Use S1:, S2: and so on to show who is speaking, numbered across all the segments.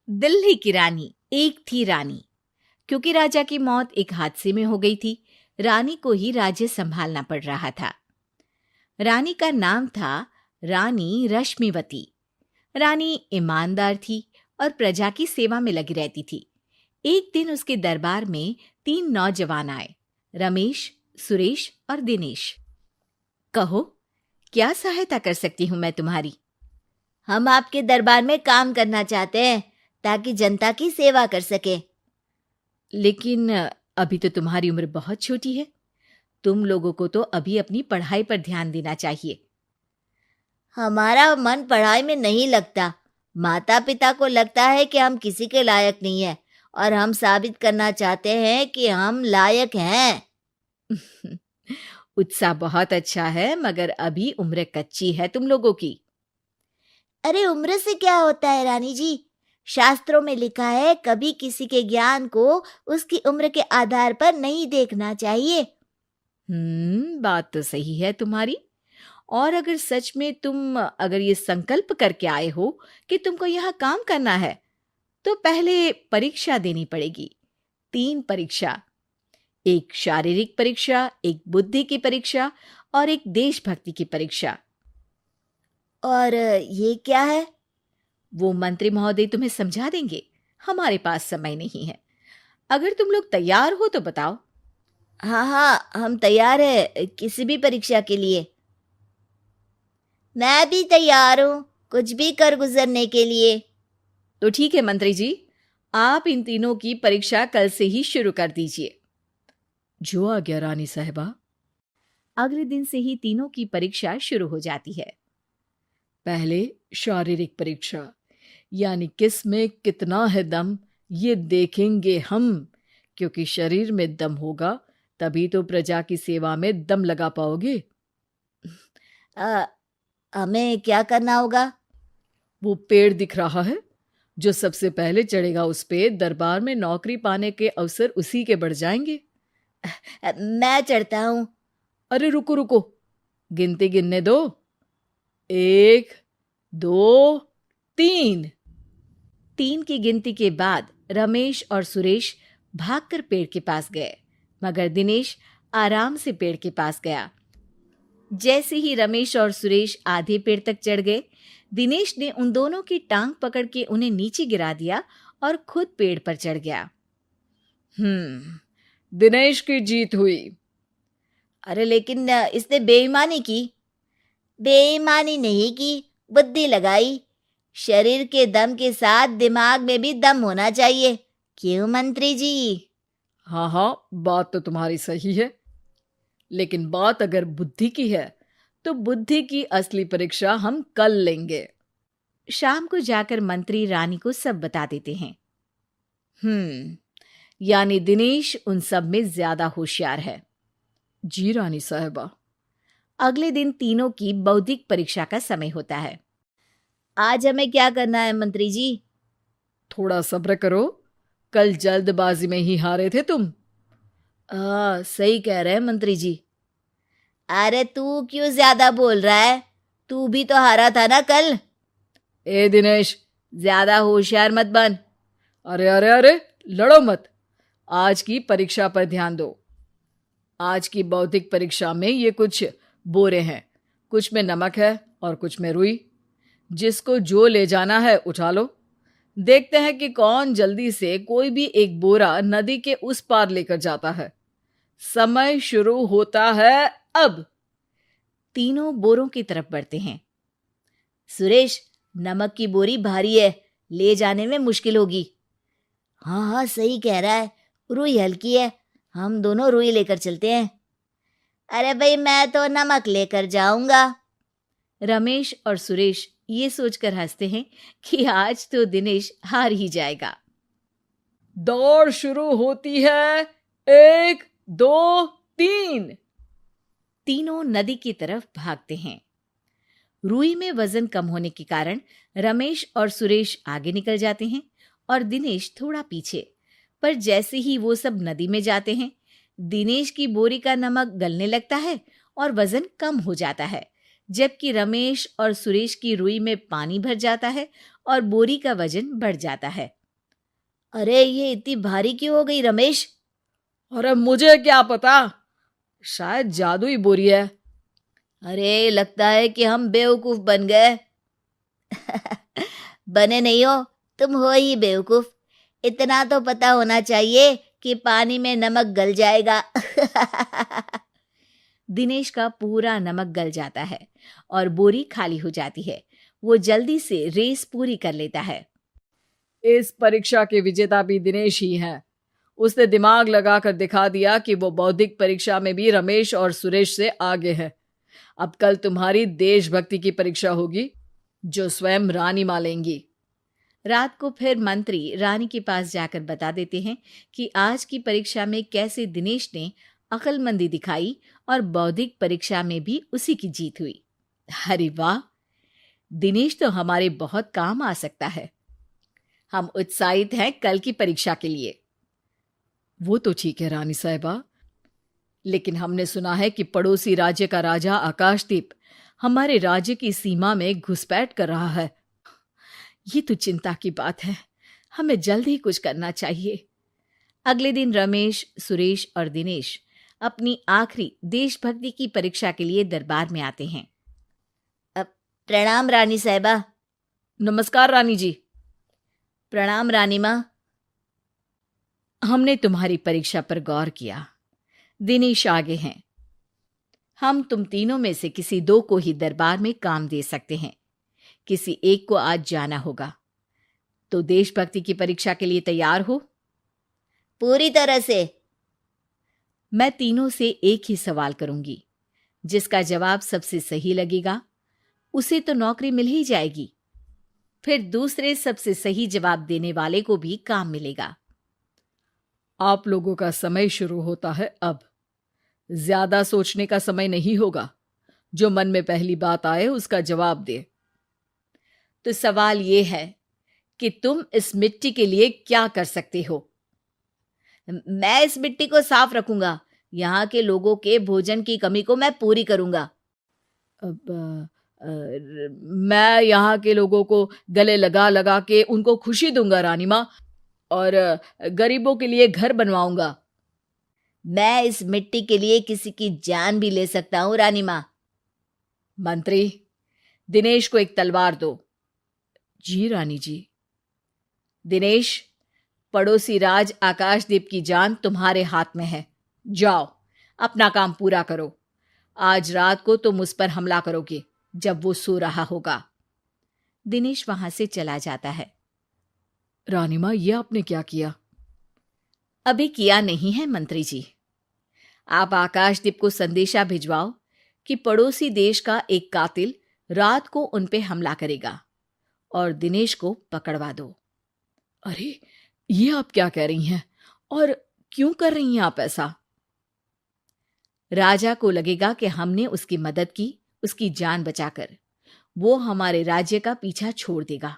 S1: दिल्ली की रानी। एक थी रानी। क्योंकि राजा की मौत एक हादसे में हो गई थी, रानी को ही राज्य संभालना पड़ रहा था। रानी का नाम था रानी रश्मिवती। रानी ईमानदार थी और प्रजा की सेवा में लगी रहती थी। एक दिन उसके दरबार में 3 नौजवान आए, रमेश, सुरेश और दिनेश। कहो, क्या सहायता कर सकती हूँ मैं तुम्हारी?
S2: हम आपके दरबार में काम करना चाहते हैं ताकि जनता की सेवा कर सके।
S1: लेकिन अभी तो तुम्हारी उम्र बहुत छोटी है। तुम लोगों को तो अभी अपनी पढ़ाई पर ध्यान देना चाहिए।
S2: हमारा मन पढ़ाई में नहीं लगता। माता पिता को लगता है कि हम किसी के लायक नहीं है और हम साबित करना चाहते हैं कि हम लायक हैं।
S1: उत्साह बहुत अच्छा है, मगर अभी उम्र कच्ची है तुम लोगों की।
S2: अरे उम्र से क्या होता है रानी जी? शास्त्रों में लिखा है कभी किसी के ज्ञान को उसकी उम्र के आधार पर नहीं देखना चाहिए।
S1: बात तो सही है तुम्हारी। और अगर सच में तुम अगर ये संकल्प करके आए हो कि तुमको यहाँ काम करना है, तो पहले परीक्षा देनी पड़ेगी। 3 परीक्षा। एक शारीरिक परीक्षा, एक बुद्धि की परीक्षा और एक देशभक्ति की परीक्षा।
S2: और ये क्या है?
S1: वो मंत्री महोदय तुम्हें समझा देंगे। हमारे पास समय नहीं है। अगर तुम लोग तैयार हो तो बताओ।
S2: हाँ हाँ, हम तैयार है किसी भी परीक्षा के लिए। मैं भी तैयार हूँ कुछ भी कर गुजरने के लिए।
S1: तो ठीक है मंत्री जी, आप इन तीनों की परीक्षा कल से ही शुरू कर दीजिए। जो आ गया रानी साहिबा। अगले दिन से ही तीनों की परीक्षा शुरू हो जाती है। पहले शारीरिक परीक्षा, यानी किस में कितना है दम, ये देखेंगे हम। क्योंकि शरीर में दम होगा तभी तो प्रजा की सेवा में दम लगा पाओगे।
S2: हमें क्या करना होगा?
S1: वो पेड़ दिख रहा है, जो सबसे पहले चढ़ेगा उस पे दरबार में नौकरी पाने के अवसर उसी के बढ़ जाएंगे।
S2: मैं चढ़ता हूँ।
S1: अरे रुको रुको, गिनती गिनने दो। 1 2 3। 3 की गिनती के बाद रमेश और सुरेश भागकर पेड़ के पास गए, मगर दिनेश आराम से पेड़ के पास गया। जैसे ही रमेश और सुरेश आधे पेड़ तक चढ़ गए, दिनेश ने उन दोनों की टांग पकड़ के उन्हें नीचे गिरा दिया और खुद पेड़ पर चढ़ गया। दिनेश की जीत हुई।
S2: अरे लेकिन इसने बेईमानी की। बेईमानी नहीं की, बुद्धि लगाई। शरीर के दम के साथ दिमाग में भी दम होना चाहिए। क्यों मंत्री जी?
S1: हाँ हाँ, बात तो तुम्हारी सही है, लेकिन बात अगर बुद्धि की है तो बुद्धि की असली परीक्षा हम कल लेंगे। शाम को जाकर मंत्री रानी को सब बता देते हैं। यानी दिनेश उन सब में ज्यादा होशियार है। जी रानी साहिबा। अगले दिन तीनों की बौद्धिक परीक्षा का समय होता है।
S2: आज हमें क्या करना है मंत्री जी?
S1: थोड़ा सब्र करो, कल जल्दबाजी में ही हारे थे तुम।
S2: सही कह रहे हैं मंत्री जी। अरे तू क्यों ज्यादा बोल रहा है? तू भी तो हारा था ना कल।
S1: ए दिनेश,
S2: ज्यादा होशियार मत बन।
S1: अरे अरे अरे, लड़ो मत। आज की परीक्षा पर ध्यान दो। आज की बौद्धिक परीक्षा में ये कुछ बोरे हैं, कुछ में नमक है और कुछ में रुई। जिसको जो ले जाना है उठा लो। देखते हैं कि कौन जल्दी से कोई भी एक बोरा नदी के उस पार लेकर जाता है। समय शुरू होता है अब। तीनों बोरों की तरफ बढ़ते हैं।
S2: सुरेश, नमक की बोरी भारी है, ले जाने में मुश्किल होगी। हाँ हाँ, सही कह रहा है, रुई हल्की है, हम दोनों रुई लेकर चलते हैं। अरे भाई, मैं तो नमक लेकर जाऊंगा।
S1: रमेश और सुरेश ये सोचकर हंसते हैं कि आज तो दिनेश हार ही जाएगा। दौड़ शुरू होती है। 1 2 3। तीनों नदी की तरफ भागते हैं। रुई में वजन कम होने के कारण रमेश और सुरेश आगे निकल जाते हैं और दिनेश थोड़ा पीछे। पर जैसे ही वो सब नदी में जाते हैं, दिनेश की बोरी का नमक गलने लगता है और वजन कम हो जाता है, जबकि रमेश और सुरेश की रुई में पानी भर जाता है और बोरी का वजन बढ़ जाता है।
S2: अरे ये इतनी भारी क्यों हो गई रमेश?
S3: अरे मुझे क्या पता, शायद जादुई बोरी है।
S2: अरे लगता है कि हम बेवकूफ बन गए। बने नहीं हो, तुम हो ही बेवकूफ। इतना तो पता होना चाहिए कि पानी में नमक गल जाएगा।
S1: दिनेश का पूरा नमक गल जाता है और बोरी खाली हो जाती है। वो जल्दी से रेस पूरी कर लेता है।
S3: इस परीक्षा के विजेता भी दिनेश ही हैं। उसने दिमाग लगाकर दिखा दिया कि वो बौद्धिक परीक्षा में भी रमेश और सुरेश से आगे है। अब कल तुम्हारी देशभक्ति की परीक्षा होगी, जो स्वयं रानी माँ लेंगी।
S1: रात को फिर मंत्री रानी के पास जाकर बता देते हैं कि आज की परीक्षा में कैसे दिनेश ने अक्लमंदी दिखाई और बौद्धिक परीक्षा में भी उसी की जीत हुई। अरे वाह, दिनेश तो हमारे बहुत काम आ सकता है। हम उत्साहित हैं कल की परीक्षा के लिए।
S3: वो तो ठीक है रानी साहिबा, लेकिन हमने सुना है कि पड़ोसी राज्य का राजा आकाशदीप हमारे राज्य की सीमा में घुसपैठ कर रहा है।
S1: ये तो चिंता की बात है। हमें जल्द ही कुछ करना चाहिए। अगले दिन रमेश, सुरेश और दिनेश अपनी आखिरी देशभक्ति की परीक्षा के लिए दरबार में आते हैं।
S2: प्रणाम रानी साहिबा।
S3: नमस्कार रानी जी।
S2: प्रणाम रानी माँ।
S1: हमने तुम्हारी परीक्षा पर गौर किया। दिनेश आगे हैं। हम तुम तीनों में से किसी दो को ही दरबार में काम दे सकते हैं। किसी एक को आज जाना होगा। तो देशभक्ति की परीक्षा के लिए तैयार हो?
S2: पूरी तरह से।
S1: मैं तीनों से एक ही सवाल करूंगी। जिसका जवाब सबसे सही लगेगा उसे तो नौकरी मिल ही जाएगी। फिर दूसरे सबसे सही जवाब देने वाले को भी काम मिलेगा।
S3: आप लोगों का समय शुरू होता है अब। ज्यादा सोचने का समय नहीं होगा। जो मन में पहली बात आए उसका जवाब दे।
S1: तो सवाल यह है कि तुम इस मिट्टी के लिए क्या कर सकते हो?
S2: मैं इस मिट्टी को साफ रखूंगा। यहाँ के लोगों के भोजन की कमी को मैं पूरी करूंगा।
S3: मैं यहाँ के लोगों को गले लगा लगा के उनको खुशी दूंगा रानी माँ, और गरीबों के लिए घर बनवाऊंगा।
S2: मैं इस मिट्टी के लिए किसी की जान भी ले सकता हूँ रानी माँ।
S1: मंत्री, दिनेश को एक तलवार दो।
S3: जी रानी जी।
S1: दिनेश, पड़ोसी राज आकाशदीप की जान तुम्हारे हाथ में है। जाओ, अपना काम पूरा करो। आज रात को तुम उस पर हमला करोगे जब वो सो रहा होगा। दिनेश वहां से चला जाता है।
S3: रानी माँ, ये आपने क्या किया?
S1: अभी किया नहीं है मंत्री जी। आप आकाशदीप को संदेशा भिजवाओ कि पड़ोसी देश का एक कातिल रात को उन पे हमला करेगा और दिनेश को पकड़वा दो।
S3: अरे ये आप क्या कह रही हैं, और क्यों कर रही हैं आप ऐसा?
S1: राजा को लगेगा कि हमने उसकी मदद की, उसकी जान बचाकर। वो हमारे राज्य का पीछा छोड़ देगा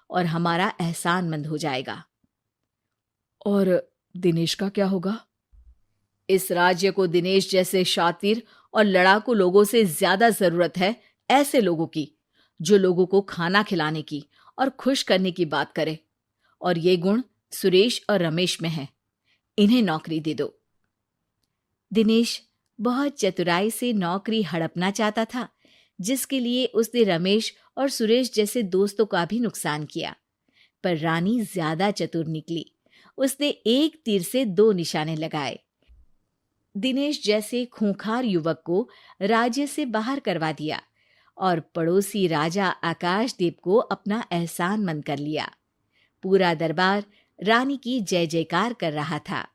S1: और हमारा एहसानमंद हो जाएगा।
S3: और दिनेश का क्या होगा?
S1: इस राज्य को दिनेश जैसे शातिर और लड़ाकू लोगों से ज्यादा जरूरत है, ऐसे लोगों की जो लोगों को खाना खिलाने की और खुश करने की बात करे। और ये गुण सुरेश और रमेश में है। इन्हें नौकरी दे दो। दिनेश बहुत चतुराई से नौकरी हड़पना चाहता था, जिसके लिए उसने रमेश और सुरेश जैसे दोस्तों का भी नुकसान किया। पर रानी ज्यादा चतुर निकली। उसने एक तीर से दो निशाने लगाए। दिनेश जैसे खूंखार युवक को राज्य से बाहर करवा दिया और पड़ोसी राजा आकाशदीप को अपना एहसानमंद कर लिया। पूरा दरबार रानी की जय जयकार कर रहा था।